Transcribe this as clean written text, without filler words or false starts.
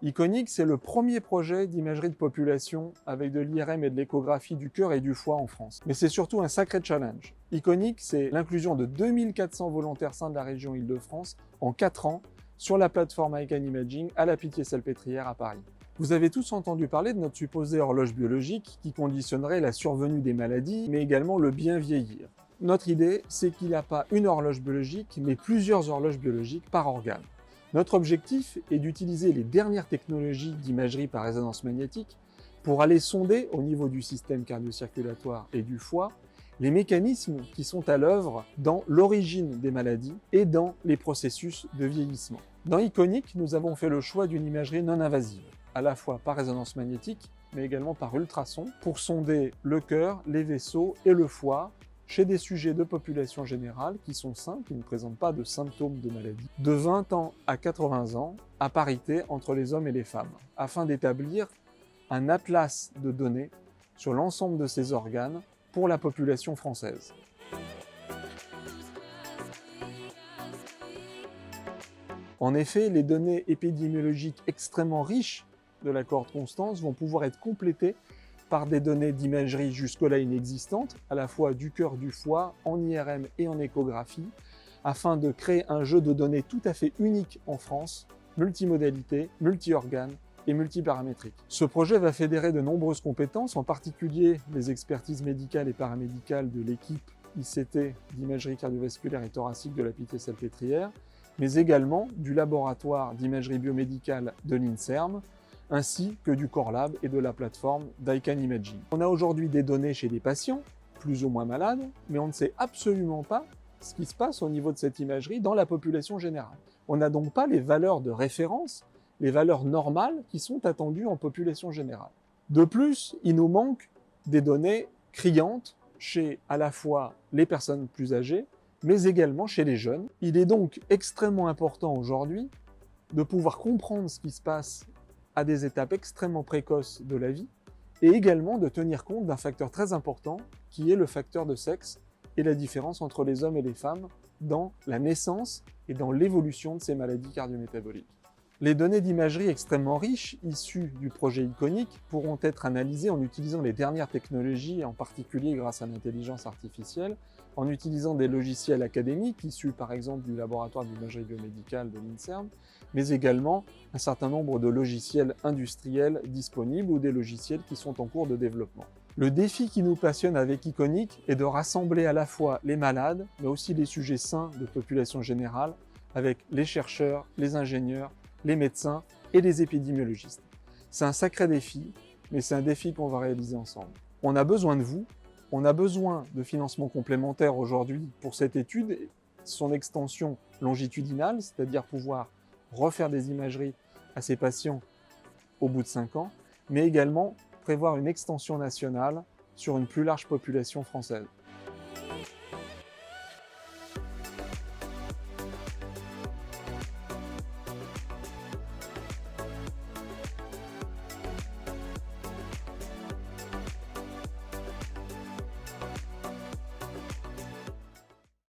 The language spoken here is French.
Iconic, c'est le premier projet d'imagerie de population avec de l'IRM et de l'échographie du cœur et du foie en France. Mais c'est surtout un sacré challenge. Iconic, c'est l'inclusion de 2400 volontaires sains de la région Île-de-France en 4 ans sur la plateforme ICAN Imaging à la Pitié-Salpêtrière à Paris. Vous avez tous entendu parler de notre supposée horloge biologique qui conditionnerait la survenue des maladies, mais également le bien vieillir. Notre idée, c'est qu'il n'y a pas une horloge biologique, mais plusieurs horloges biologiques par organe. Notre objectif est d'utiliser les dernières technologies d'imagerie par résonance magnétique pour aller sonder au niveau du système cardio-circulatoire et du foie les mécanismes qui sont à l'œuvre dans l'origine des maladies et dans les processus de vieillissement. Dans Iconic, nous avons fait le choix d'une imagerie non invasive, à la fois par résonance magnétique, mais également par ultrasons, pour sonder le cœur, les vaisseaux et le foie chez des sujets de population générale qui sont sains, qui ne présentent pas de symptômes de maladie, de 20 ans à 80 ans, à parité entre les hommes et les femmes, afin d'établir un atlas de données sur l'ensemble de ces organes pour la population française. En effet, les données épidémiologiques extrêmement riches de la cohorte Constance vont pouvoir être complétées par des données d'imagerie jusque-là inexistantes, à la fois du cœur, du foie, en IRM et en échographie, afin de créer un jeu de données tout à fait unique en France, multimodalité, multi-organes et multiparamétrique. Ce projet va fédérer de nombreuses compétences, en particulier les expertises médicales et paramédicales de l'équipe ICT d'imagerie cardiovasculaire et thoracique de la Pitié-Salpêtrière, mais également du laboratoire d'imagerie biomédicale de l'INSERM, ainsi que du Core Lab et de la plateforme d'ICAN Imaging. On a aujourd'hui des données chez des patients, plus ou moins malades, mais on ne sait absolument pas ce qui se passe au niveau de cette imagerie dans la population générale. On n'a donc pas les valeurs de référence, les valeurs normales qui sont attendues en population générale. De plus, il nous manque des données criantes chez à la fois les personnes plus âgées, mais également chez les jeunes. Il est donc extrêmement important aujourd'hui de pouvoir comprendre ce qui se passe à des étapes extrêmement précoces de la vie, et également de tenir compte d'un facteur très important qui est le facteur de sexe et la différence entre les hommes et les femmes dans la naissance et dans l'évolution de ces maladies cardiométaboliques. Les données d'imagerie extrêmement riches issues du projet Iconic pourront être analysées en utilisant les dernières technologies, en particulier grâce à l'intelligence artificielle, en utilisant des logiciels académiques issus par exemple du laboratoire d'imagerie biomédicale de l'INSERM, mais également un certain nombre de logiciels industriels disponibles ou des logiciels qui sont en cours de développement. Le défi qui nous passionne avec Iconic est de rassembler à la fois les malades, mais aussi les sujets sains de population générale, avec les chercheurs, les ingénieurs, les médecins et les épidémiologistes. C'est un sacré défi, mais c'est un défi qu'on va réaliser ensemble. On a besoin de vous, on a besoin de financement complémentaire aujourd'hui pour cette étude, son extension longitudinale, c'est-à-dire pouvoir refaire des imageries à ces patients au bout de 5 ans, mais également prévoir une extension nationale sur une plus large population française.